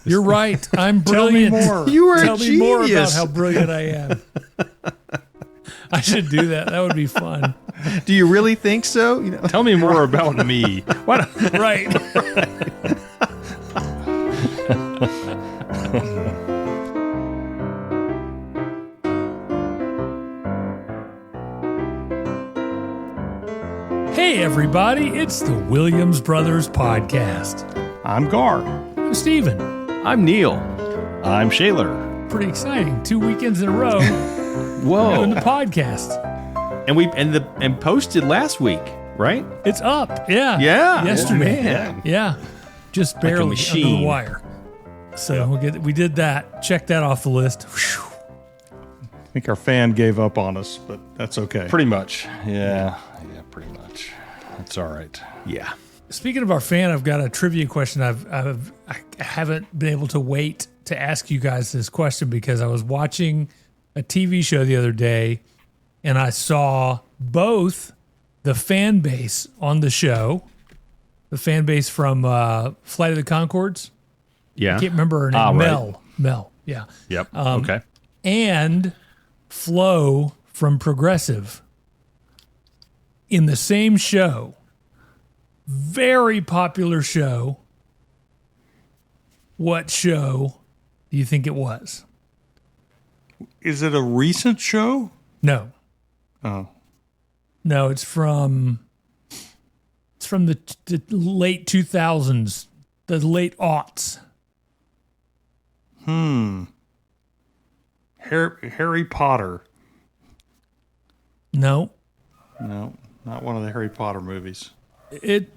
You're right. I'm brilliant. Tell me more. You are Tell a me more about genius. how brilliant I am. I should do that. That would be fun. Do you really think so? You know, Tell me more about me. What? Right. Hey, everybody. It's the Williams Brothers Podcast. I'm Gar. I'm Steven. I'm Neil. I'm Shaler. Pretty exciting. 2 weekends in a row doing the podcast. And posted last week, right? It's up. Yeah. Yeah. Yesterday. Oh, man. Yeah. Just barely under the machine. wire. So we did that. Check that off the list. Whew. I think our fan gave up on us, but that's okay. Pretty much. Yeah, pretty much. It's all right. Yeah. Speaking of our fan, I've got a trivia question. I haven't been able to wait to ask you guys this question because I was watching a TV show the other day and I saw both the fan base on the show, the fan base from Flight of the Conchords. Yeah. I can't remember her name. Right. Mel. Yeah. Yep. Okay. And Flo from Progressive in the same show. Very popular show. What show do you think it was? Is it a recent show? No. Oh. No, it's from the late 2000s, the late aughts. Harry Potter. No. No, not one of the Harry Potter movies.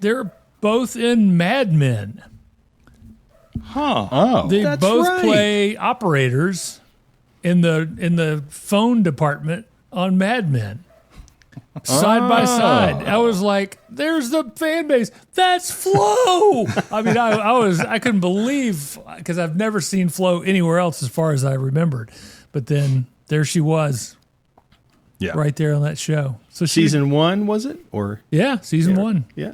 They're both in Mad Men. Huh. Oh. They That's both right. play operators in the phone department on Mad Men. Side by side. I was like, there's the fan base. That's Flo. I mean, I couldn't believe, because I've never seen Flo anywhere else as far as I remembered. But then there she was, Yeah. right there on that show. So she, Season 1, was it? Or yeah, season 1. yeah.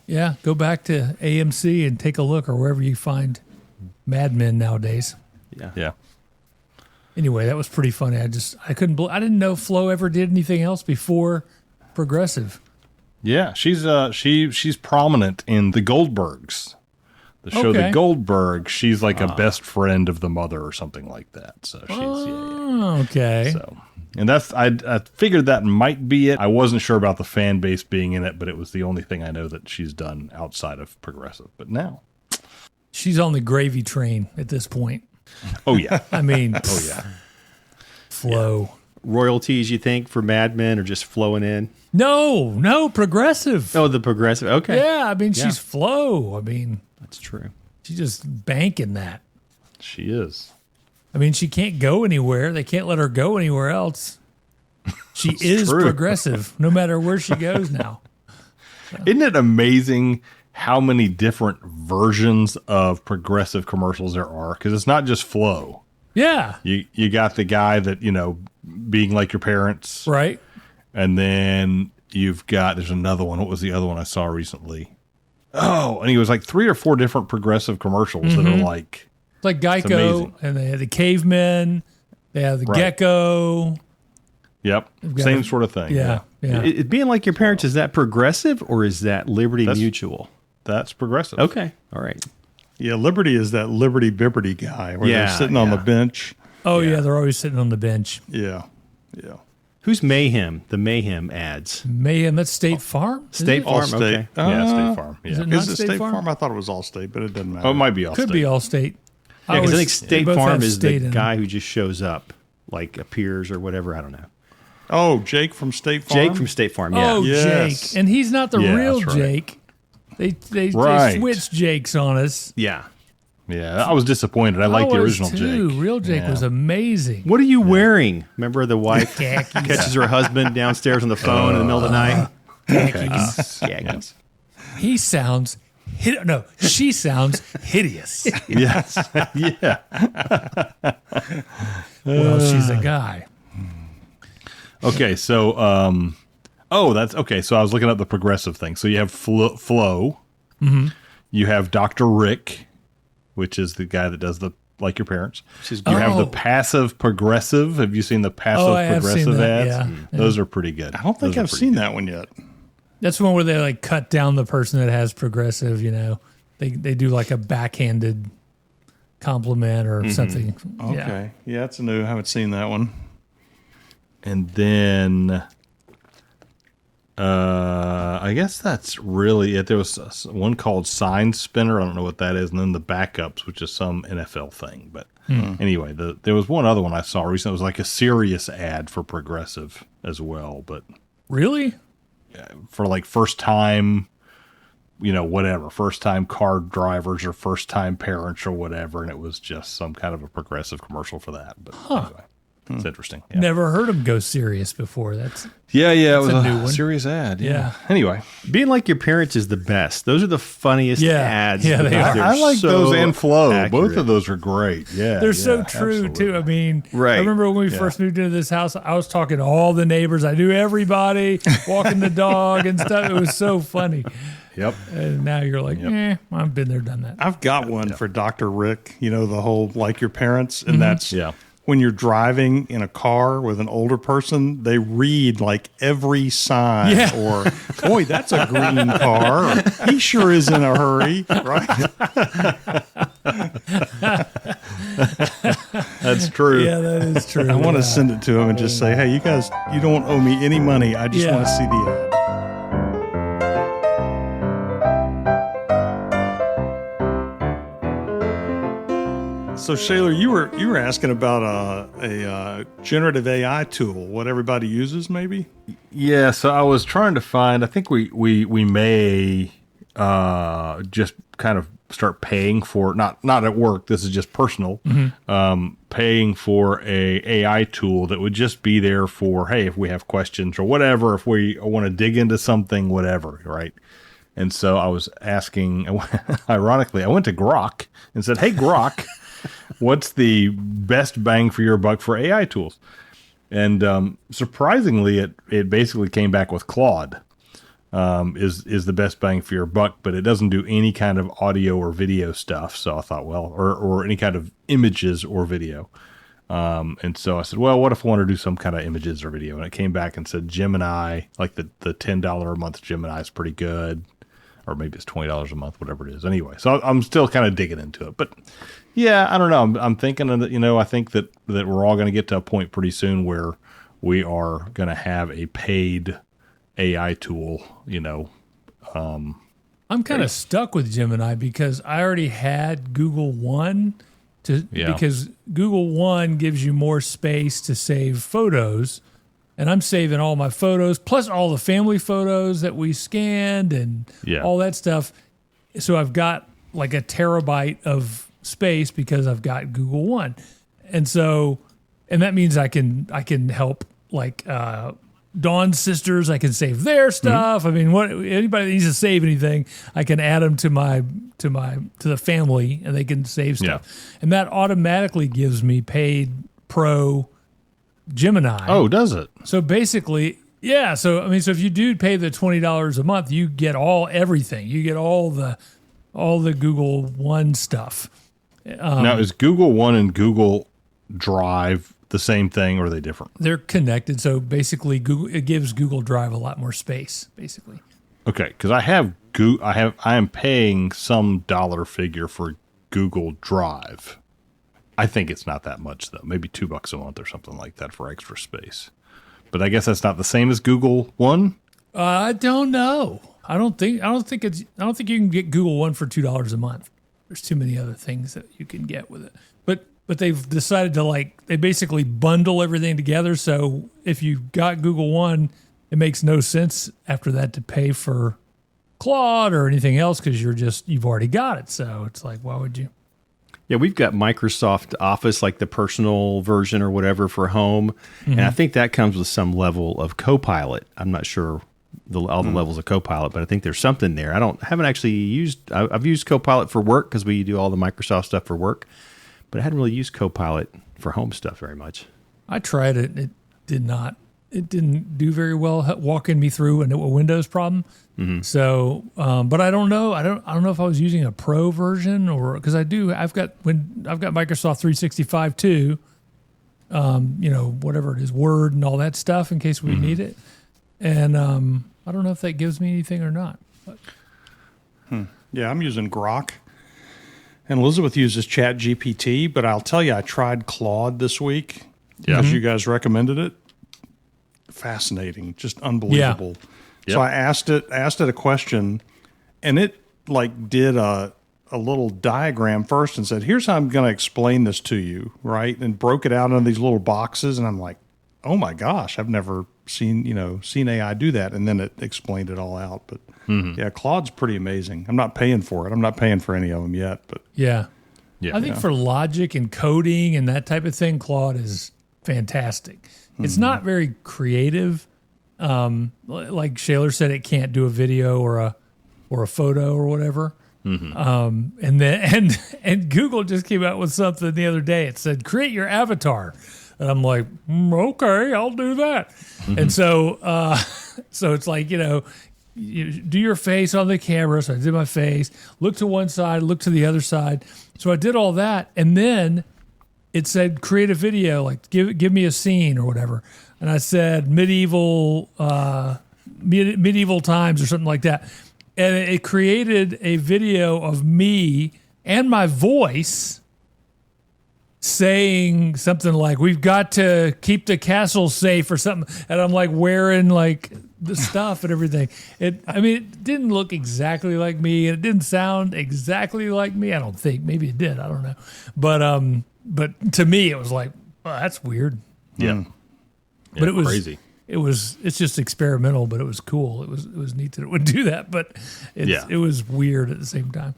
Yeah, go back to AMC and take a look, or wherever you find Mad Men nowadays. Yeah. Yeah. Anyway, that was pretty funny. I didn't know Flo ever did anything else before Progressive. Yeah. She's prominent in the Goldbergs. The show Okay. The Goldbergs. She's like a best friend of the mother or something like that. So she's Oh, okay. So, and that's I figured that might be it. I wasn't sure about the fan base being in it, but it was the only thing I know that she's done outside of Progressive. But now, She's on the gravy train at this point. oh yeah, I mean, oh yeah. Flo. Royalties, you think, for Mad Men are just flowing in? No, Progressive. Oh, the Progressive. Okay. Yeah, I mean, she's Flo. I mean, That's true. she's just banking that. She is. I mean, she can't go anywhere. They can't let her go anywhere else. She is true. Progressive, no matter where she goes now. Isn't it amazing how many different versions of Progressive commercials there are? Because it's not just Flo. Yeah, You got the guy that, being like your parents. right. And then there's another one. What was the other one I saw recently? Oh, and he was like 3 or 4 different Progressive commercials that are like, It's like Geico, amazing. and they had the cavemen. They have the Right. gecko. yep, got same it. sort of thing. Yeah. It being like your parents, is that Progressive or is that Liberty That's- Mutual? That's Progressive. Okay. All right. Yeah, Liberty is that Liberty Bibberty guy where Yeah, they're sitting on the yeah. bench. Oh, yeah, they're always sitting on the bench. Yeah, yeah. Who's Mayhem? The Mayhem ads. Mayhem, that's State Farm? Is State it? Farm. Allstate. Okay. Yeah, State Farm. is Yeah. it not Is it State State Farm? Farm? I thought it was Allstate, but it doesn't matter. Oh, it might be Allstate. Could be Allstate. Yeah, because I think They State both Farm have is state the in guy who just shows up, like appears or whatever. I don't know. Oh, Jake from State Farm? Jake from State Farm. Yeah. Oh, Yes. Jake. And he's not the Yeah, real that's right. Jake. They Right. switched Jakes on us. Yeah. Yeah, I was disappointed. I liked the was original too. Jake. Real Jake Yeah. was amazing. What are you wearing? Remember the wife Khakis. catches her husband downstairs on the phone in the middle of the night? Khakis. Khakis. He sounds she sounds hideous. Yes. Yeah. Well, she's a guy. Okay, so that's okay. So I was looking up the Progressive thing. So you have Flo. Mm-hmm. You have Dr. Rick. which is the guy that does the like your parents. is You have the Oh. passive progressive. Have you seen the passive I have seen progressive that, ads? yeah. Those are pretty good. I don't think I've seen that one yet. That's the one where they like cut down the person that has progressive, They do like a backhanded compliment or something. Okay. Yeah. Yeah, it's new. I haven't seen that one. And then I guess that's really it. There was one called Sign Spinner. I don't know what that is. And then the Backups, which is some NFL thing. But anyway, there was one other one I saw recently. It was like a serious ad for Progressive as well. But Really? for like first time, whatever, first time car drivers or first time parents or whatever. And it was just some kind of a Progressive commercial for that. But anyway, it's interesting. Yeah. Never heard him go serious before. That's Yeah, it was a new one. serious ad. Yeah. Anyway, Being like your parents is the best. Those are the funniest Yeah. ads. Yeah, they because are. they're I like so those and Flow. accurate. Both of those are great. Yeah, they're so true too. I mean, Right. I remember when we first moved into this house, I was talking to all the neighbors. I knew everybody, walking the dog and stuff. It was so funny. Yep. And now you're like, I've been there, done that. I've got one for Dr. Rick, the whole like your parents. And that's Yeah. when you're driving in a car with an older person, they read like every sign Yeah. or, boy, that's a green car. Or, he sure is in a hurry, right? That's true. Yeah, that is true. I want to send it to him and just say, hey, you guys, you don't owe me any money. I just Yeah. want to see the ad. So Shaylor, you were asking about a generative AI tool, what everybody uses, maybe? Yeah. So I was trying to find. I think we may just kind of start paying for not at work. This is just personal. Paying for a AI tool that would just be there for, hey, if we have questions or whatever, if we want to dig into something, whatever, right? And so I was asking. Ironically, I went to Grok and said, "Hey, Grok." What's the best bang for your buck for AI tools? And surprisingly, it basically came back with Claude is the best bang for your buck, but it doesn't do any kind of audio or video stuff. So I thought, well, or any kind of images or video. And so I said, well, what if I want to do some kind of images or video? And it came back and said Gemini, like the $10 a month Gemini is pretty good. Or maybe it's $20 a month, whatever it is. Anyway, so I'm still kind of digging into it. But yeah, I don't know. I'm thinking that, I think that we're all going to get to a point pretty soon where we are going to have a paid AI tool, I'm kind of stuck with Gemini because I already had Google One because Google One gives you more space to save photos. And I'm saving all my photos, plus all the family photos that we scanned and all that stuff. So I've got like a terabyte of space because I've got Google One. And that means I can help like Dawn's sisters. I can save their stuff. I mean, anybody that needs to save anything, I can add them to the family and they can save stuff. And that automatically gives me paid pro Gemini. Oh, does it? So basically, yeah. So I mean, so if you do pay the $20 a month, you get everything. You get all the Google One stuff. Now, is Google One and Google Drive the same thing, or are they different? They're connected. So basically, it gives Google Drive a lot more space. Basically. Okay, because I am paying some dollar figure for Google Drive. I think it's not that much though. Maybe $2 a month or something like that for extra space. But I guess that's not the same as Google One. I don't know. I don't think you can get Google One for $2 a month. There's too many other things that you can get with it. But they've decided to they basically bundle everything together. So if you've got Google One, it makes no sense after that to pay for Claude or anything else because you've already got it. So it's like, why would you? Yeah, we've got Microsoft Office, like the personal version or whatever for home. And I think that comes with some level of Copilot. I'm not sure all the levels of Copilot, but I think there's something there. Haven't actually used, I've used Copilot for work because we do all the Microsoft stuff for work, but I hadn't really used Copilot for home stuff very much. I tried it. It did not it didn't do very well walking me through a Windows problem. So, but I don't know. I don't know if I was using a pro version or because I've got Microsoft 365 too. Whatever it is, Word and all that stuff in case we need it. And I don't know if that gives me anything or not. But. Yeah, I'm using Grok. And Elizabeth uses ChatGPT, but I'll tell you, I tried Claude this week because you guys recommended it. Fascinating, just unbelievable. Yeah. So I asked it a question, and it like did a little diagram first and said, "Here's how I'm going to explain this to you," right? And broke it out into these little boxes, and I'm like, "Oh my gosh, I've never seen AI do that." And then it explained it all out. But yeah, Claude's pretty amazing. I'm not paying for it. I'm not paying for any of them yet, but yeah. Yeah. I think for logic and coding and that type of thing, Claude is fantastic. It's not very creative. Like Shaler said, it can't do a video or a photo or whatever. And Google just came out with something the other day. It said, create your avatar. And I'm like, okay, I'll do that. And so, so it's like, you do your face on the camera. So I did my face, look to one side, look to the other side. So I did all that. And then it said, create a video, like give me a scene or whatever. And I said medieval times or something like that. And it created a video of me and my voice saying something like, we've got to keep the castle safe or something. And I'm like wearing like the stuff and everything. It didn't look exactly like me. And it didn't sound exactly like me. I don't think. Maybe it did. I don't know. But to me, it was like, oh, that's weird. Yeah. But it was crazy. It's just experimental, but it was cool. It was neat that it would do that, but it was weird at the same time.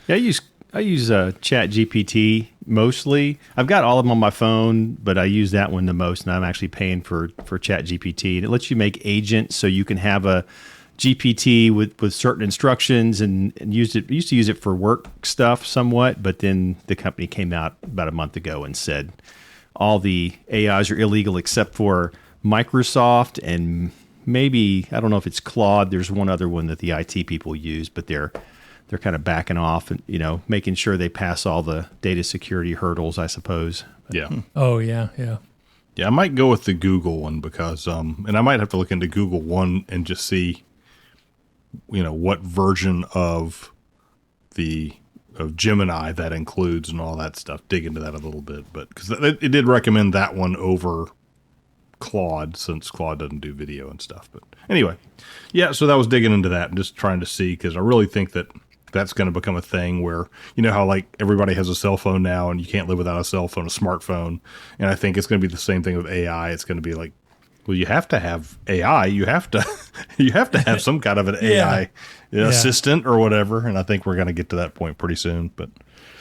Yeah, I use ChatGPT mostly. I've got all of them on my phone, but I use that one the most, and I'm actually paying for ChatGPT. And it lets you make agents, so you can have a GPT with certain instructions, and used to use it for work stuff somewhat, but then the company came out about a month ago and said all the AIs are illegal except for Microsoft and maybe, I don't know if it's Claude. There's one other one that the IT people use, but they're kind of backing off and, making sure they pass all the data security hurdles, I suppose. Yeah. Oh, yeah, yeah. Yeah, I might go with the Google one because, and I might have to look into Google One and just see, what version of Gemini that includes and all that stuff. Dig into that a little bit, but because it did recommend that one over Claude, since Claude doesn't do video and stuff. But anyway, yeah. So that was digging into that and just trying to see, because I really think that's going to become a thing where, how like everybody has a cell phone now and you can't live without a cell phone, a smartphone. And I think it's going to be the same thing with AI. It's going to be like, well, you have to have AI. You have to have some kind of an AI assistant or whatever. And I think we're going to get to that point pretty soon.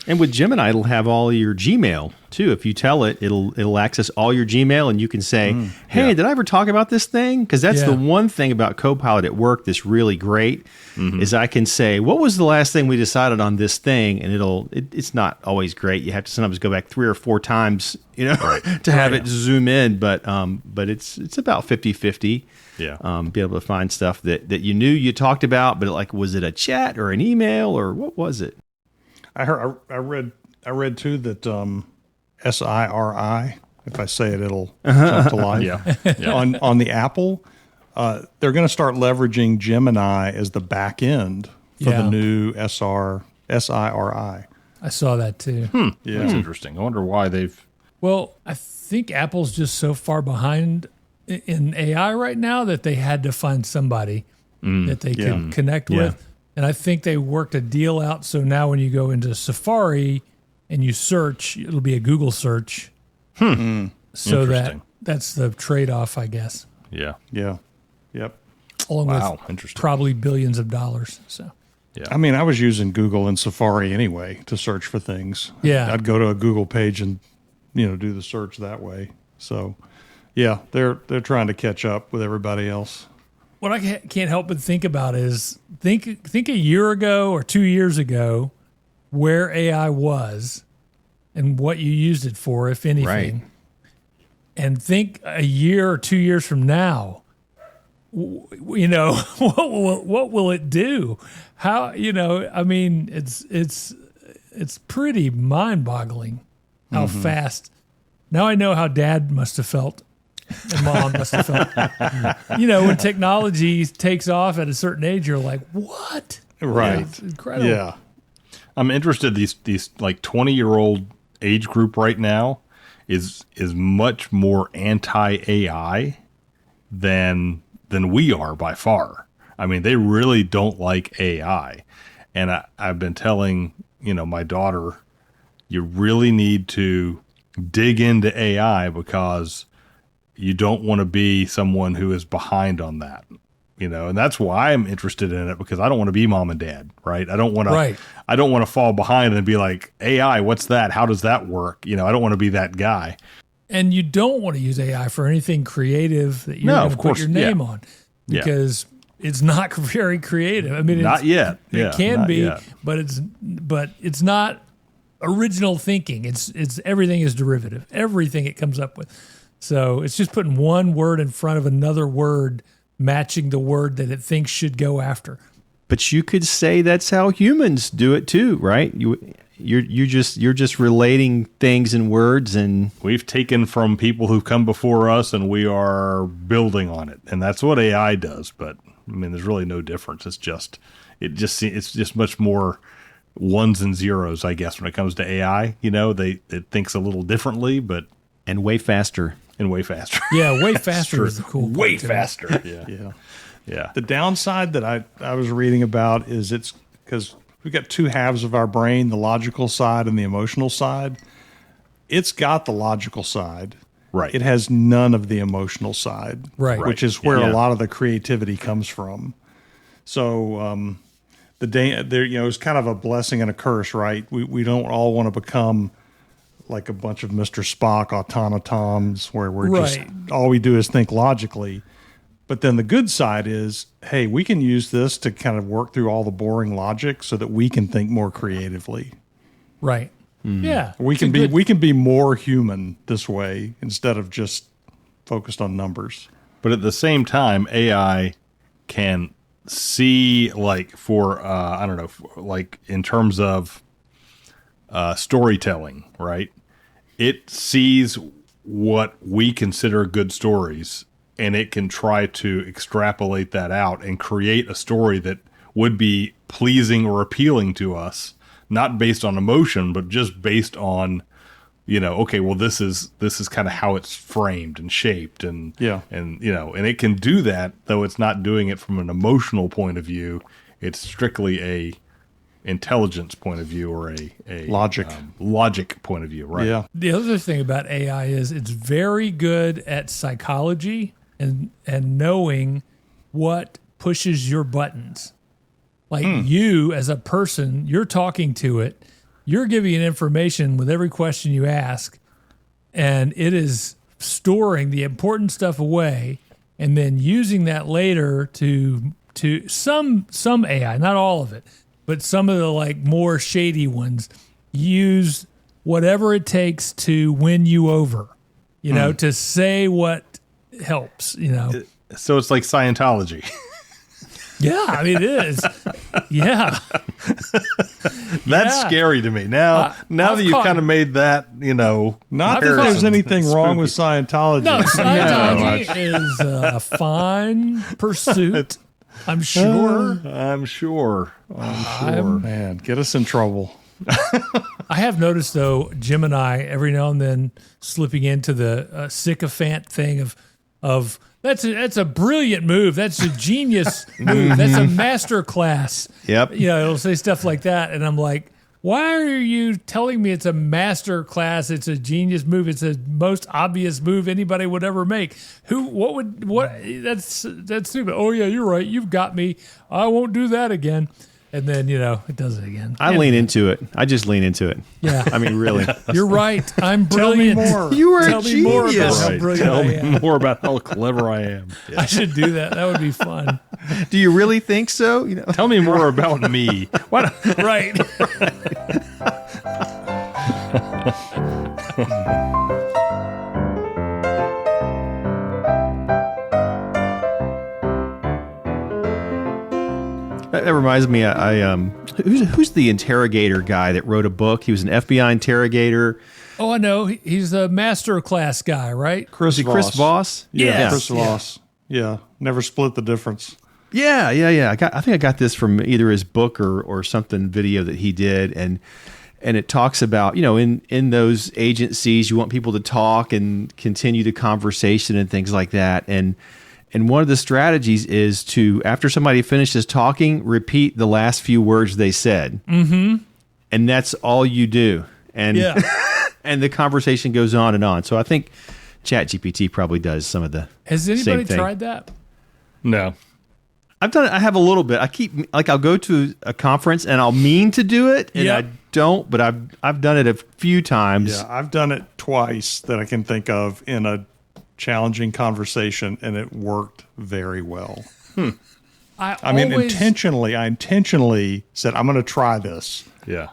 And with Gemini, it'll have all your Gmail too. If you tell it, it'll access all your Gmail, and you can say, "Hey, did I ever talk about this thing?" Because that's the one thing about Copilot at work that's really great is I can say, "What was the last thing we decided on this thing?" And it's not always great. You have to sometimes go back 3 or 4 times, to have it zoom in. But it's about 50-50. Yeah. Be able to find stuff that you knew you talked about, but was it a chat or an email or what was it? I read too that SIRI, if I say it, it'll jump to life. Yeah. On the Apple, they're going to start leveraging Gemini as the back end for the new SIRI. I saw that too. Yeah, That's interesting. I wonder why they've. Well, I think Apple's just so far behind in AI right now that they had to find somebody that they could connect with. And I think they worked a deal out. So now when you go into Safari and you search, it'll be a Google search. So that's the trade-off, I guess. Yeah. Yeah. Yep. Along with interesting. probably billions of dollars. So. Yeah. I mean, I was using Google and Safari anyway to search for things. Yeah. I'd go to a Google page and, do the search that way. So, yeah, they're trying to catch up with everybody else. What I can't help but think about is think a year ago or 2 years ago where AI was and what you used it for, if anything. Right. and think a year or 2 years from now, you know, what will it do? How, you know, I mean, it's pretty mind-boggling how fast. Now I know how Dad must have felt and Mom must have felt. You know, when technology takes off at a certain age, you're like, what? Right. It's incredible. Yeah. I'm interested. These like 20-year-old age group right now is much more anti-AI than we are by far. I mean, they really don't like AI, and I've been telling my daughter, you really need to dig into AI because you don't want to be someone who is behind on that. And that's why I'm interested in it, because I don't want to be mom and dad, right? I don't want to. Right. I don't want to fall behind and be like, AI, what's that? How does that work? I don't want to be that guy. And you don't want to use AI for anything creative that you're going to put your name on, because it's not very creative. I mean, not yet. It can be, yet. but it's not original thinking. It's everything is derivative. Everything it comes up with. So it's just putting one word in front of another word, matching the word that it thinks should go after. But you could say that's how humans do it too, right? You're just relating things in words, and we've taken from people who've come before us, and we are building on it, and that's what AI does. But I mean, there's really no difference. It's just much more ones and zeros, I guess, when it comes to AI. It thinks a little differently, and way faster. And way faster. Yeah, way faster is the cool part. Way faster. Yeah. The downside that I was reading about is it's because we've got two halves of our brain, the logical side and the emotional side. It's got the logical side. Right. It has none of the emotional side. Right. Which is where a lot of the creativity comes from. So it's kind of a blessing and a curse, right? We don't all want to become like a bunch of Mr. Spock automatons where we're just all we do is think logically. But then the good side is, hey, we can use this to kind of work through all the boring logic so that we can think more creatively. Right. Yeah. We can be more human this way instead of just focused on numbers. But at the same time, AI can see, like, for I don't know, like in terms of storytelling, right? It sees what we consider good stories, and it can try to extrapolate that out and create a story that would be pleasing or appealing to us, not based on emotion, but just based on, okay, well, this is kind of how it's framed and shaped, and and it can do that, though it's not doing it from an emotional point of view. It's strictly a intelligence point of view, or a logic point of view, right? Yeah. The other thing about AI is it's very good at psychology and knowing what pushes your buttons. Like you as a person, you're talking to it, you're giving it information with every question you ask, and it is storing the important stuff away and then using that later to some AI, not all of it, but some of the like more shady ones use whatever it takes to win you over, to say what helps, So it's like Scientology. Yeah, I mean, it is. Yeah. That's scary to me. Now that you've kind of made that, not that there's anything wrong with Scientology. No, Scientology is a fine pursuit. I'm sure. I'm sure. Man, get us in trouble. I have noticed, though, Gemini every now and then slipping into the sycophant thing of that's a brilliant move. That's a genius move. That's a master class. Yep. It'll say stuff like that, and I'm like, why are you telling me it's a master class? It's a genius move. It's the most obvious move anybody would ever make. That's stupid. Oh yeah, you're right. You've got me. I won't do that again. And then, it does it again. I lean into it. I just lean into it. Yeah. I mean, really. You're right. I'm brilliant. Tell me more. You are Tell a me more about genius. how brilliant Tell I me am. more about how clever I am. I should do that. That would be fun. Do you really think so? Tell me more about me. What? Right. That reminds me, who's the interrogator guy that wrote a book? He was an FBI interrogator. Oh, I know. He's the master class guy, right? Was he Chris Voss? Yes. Chris Voss. Yeah. Never split the difference. Yeah. I think I got this from either his book or something video that he did, and it talks about, in those agencies, you want people to talk and continue the conversation and things like that, and one of the strategies is to, after somebody finishes talking, repeat the last few words they said, and that's all you do, and and the conversation goes on and on. So I think ChatGPT probably does some of the. Has anybody same thing. tried that? No. I've done it. I have a little bit. I keep, I'll go to a conference and I'll mean to do it, and I don't, but I've done it a few times. Yeah, I've done it twice that I can think of in a challenging conversation, and it worked very well. I intentionally said, I'm going to try this. Yeah.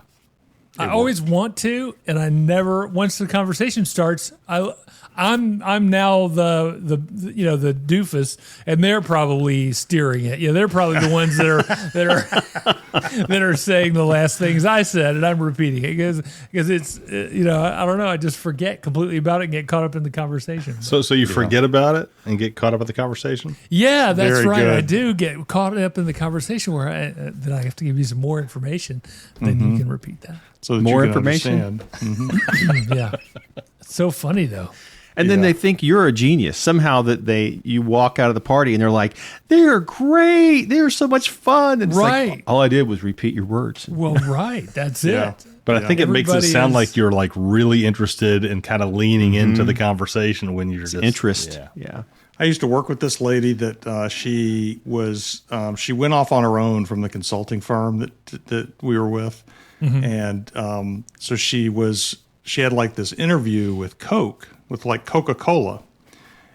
I always want to, and I never. Once the conversation starts, I'm now the doofus, and they're probably steering it. Yeah, they're probably the ones that are saying the last things I said, and I'm repeating it because it's I don't know. I just forget completely about it and get caught up in the conversation. So you forget about it and get caught up in the conversation? Yeah, that's Very right. good. I do get caught up in the conversation where then I have to give you some more information. Then you can repeat that. So that More you can information? understand. Yeah, it's so funny though. And then they think you're a genius. Somehow you walk out of the party and they're like, they're great. They're so much fun. And it's Right. like, all I did was repeat your words. Well, right. That's it. But I think it makes it Everybody sound is- like you're like really interested and kind of leaning into the conversation when you're just Interest. Yeah. I used to work with this lady that she went off on her own from the consulting firm that we were with. And so she had like this interview with Coca-Cola,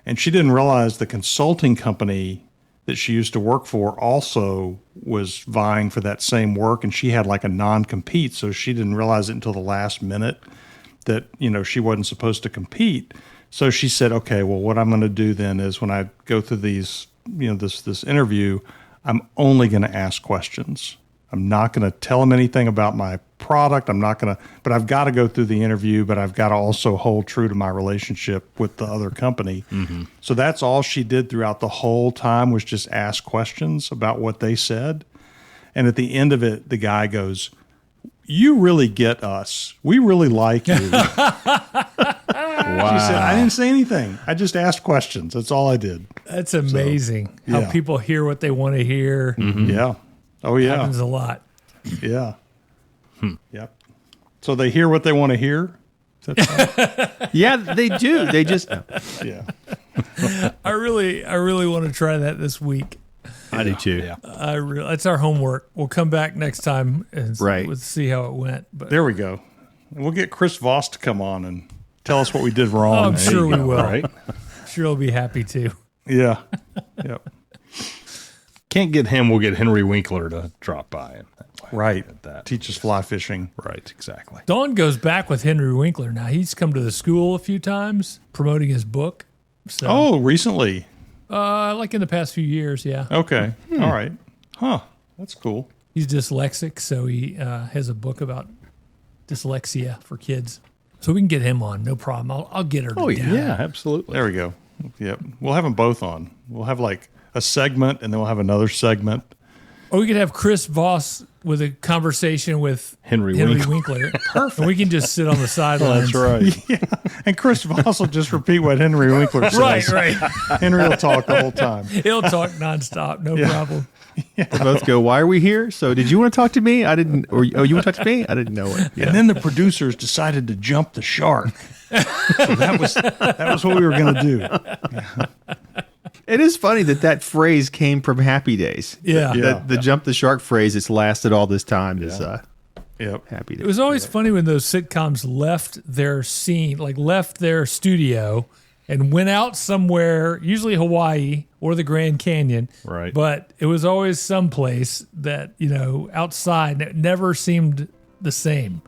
and she didn't realize the consulting company that she used to work for also was vying for that same work, and she had like a non-compete, so she didn't realize it until the last minute that she wasn't supposed to compete. So she said, okay, well, what I'm going to do then is when I go through these this interview, I'm only going to ask questions. I'm not going to tell them anything about my product. But I've got to go through the interview, but I've got to also hold true to my relationship with the other company. So that's all she did throughout the whole time, was just ask questions about what they said. And at the end of it, the guy goes, "You really get us. We really like you." She said, "I didn't say anything. I just asked questions. That's all I did." That's amazing how yeah. people hear what they want to hear. Yeah. Oh, yeah. Happens a lot. Yeah. Yep. So they hear what they want to hear? Yeah, they do. They just. Yeah. I really want to try that this week. I do too. Yeah. That's our homework. We'll come back next time and Right. we'll see how it went. But There we go. We'll get Chris Voss to come on and tell us what we did wrong. I'm There sure you we go. will. Right? Sure, he'll be happy too. Yeah. Yep. Can't get him, we'll get Henry Winkler to drop by. And Right. that. Teach us fly fishing. Right, exactly. Dawn goes back with Henry Winkler. Now, he's come to the school a few times promoting his book. So, Oh, recently. like in the past few years, yeah. Okay. All right. Huh. That's cool. He's dyslexic, so he has a book about dyslexia for kids. So we can get him on, no problem. I'll get her. Oh, yeah. Yeah, absolutely. There we go. Yep. We'll have them both on. We'll have like a segment, and then we'll have another segment. Or we could have Chris Voss with a conversation with Henry Winkler. Perfect. And we can just sit on the sidelines. That's right. And Chris Voss will just repeat what Henry Winkler says. Right. Henry will talk the whole time. He'll talk nonstop, no problem. They both go, why are we here? So did you want to talk to me? I didn't. Or you want to talk to me? I didn't know it. Yeah. And then the producers decided to jump the shark. So that was what we were going to do. It is funny that phrase came from Happy Days. Yeah. The jump the shark phrase that's lasted all this time is Yep. Happy Days. It was always funny when those sitcoms left their scene, like left their studio and went out somewhere, usually Hawaii or the Grand Canyon. Right. But it was always someplace that, outside, it never seemed the same.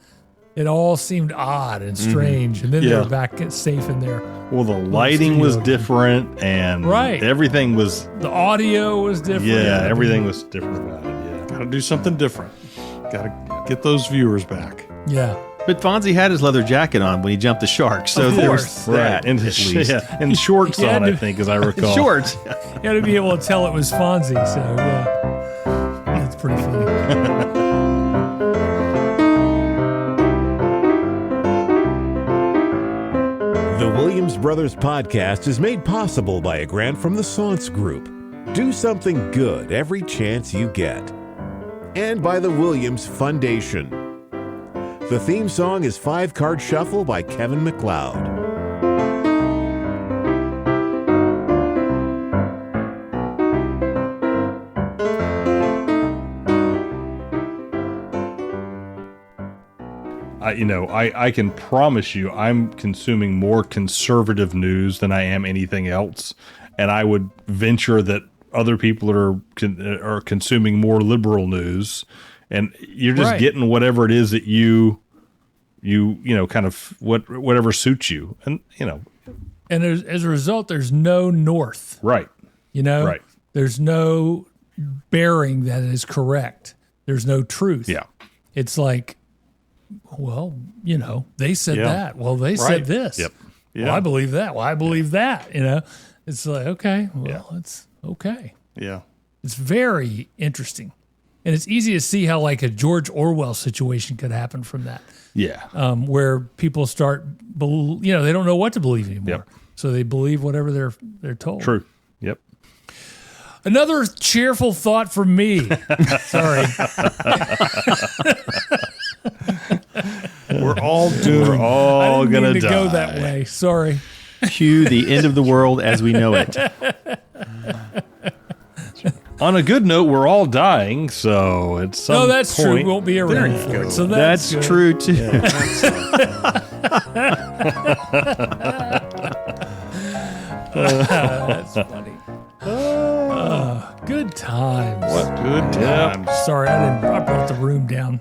It all seemed odd and strange. And then they Yeah. were back safe in there. Well, the lighting was studio. different, and Right. everything was, The audio was different. everything was different about it. Yeah. to do something different. Got to get those viewers back. Yeah. But Fonzie had his leather jacket on when he jumped the shark, so Of there course. was that and at least. and shorts Yeah, on, I dude. think, as I recall. Shorts. You got to be able to tell it was Fonzie. So, yeah. That's pretty funny. The Williams Brothers podcast is made possible by a grant from the Saunce Group. Do something good every chance you get. And by the Williams Foundation. The theme song is 5-Card Shuffle by Kevin MacLeod. I can promise you I'm consuming more conservative news than I am anything else. And I would venture that other people are consuming more liberal news. And you're just Right. getting whatever it is that you kind of whatever suits you. And, And as a result, there's no north. right. Right. There's no bearing that is correct. There's no truth. Yeah. It's like, well, they said Yeah. that. Well, they said Right. this. Yep. Well, Yeah. I believe that. Well, I believe that. It's like, okay, well, it's okay. Yeah. It's very interesting. And it's easy to see how like a George Orwell situation could happen from that, Yeah. where people start, they don't know what to believe anymore. Yep. So they believe whatever they're told. True. Yep. Another cheerful thought from me. Sorry. We're all doomed. We're all I didn't gonna mean to die. go that way. Sorry. Cue the end of the world as we know it. On a good note, we're all dying, so at some No, that's true. point, We won't be around for it. So That's good. true too. That's funny. Good times. Good times. Sorry, I brought the room down.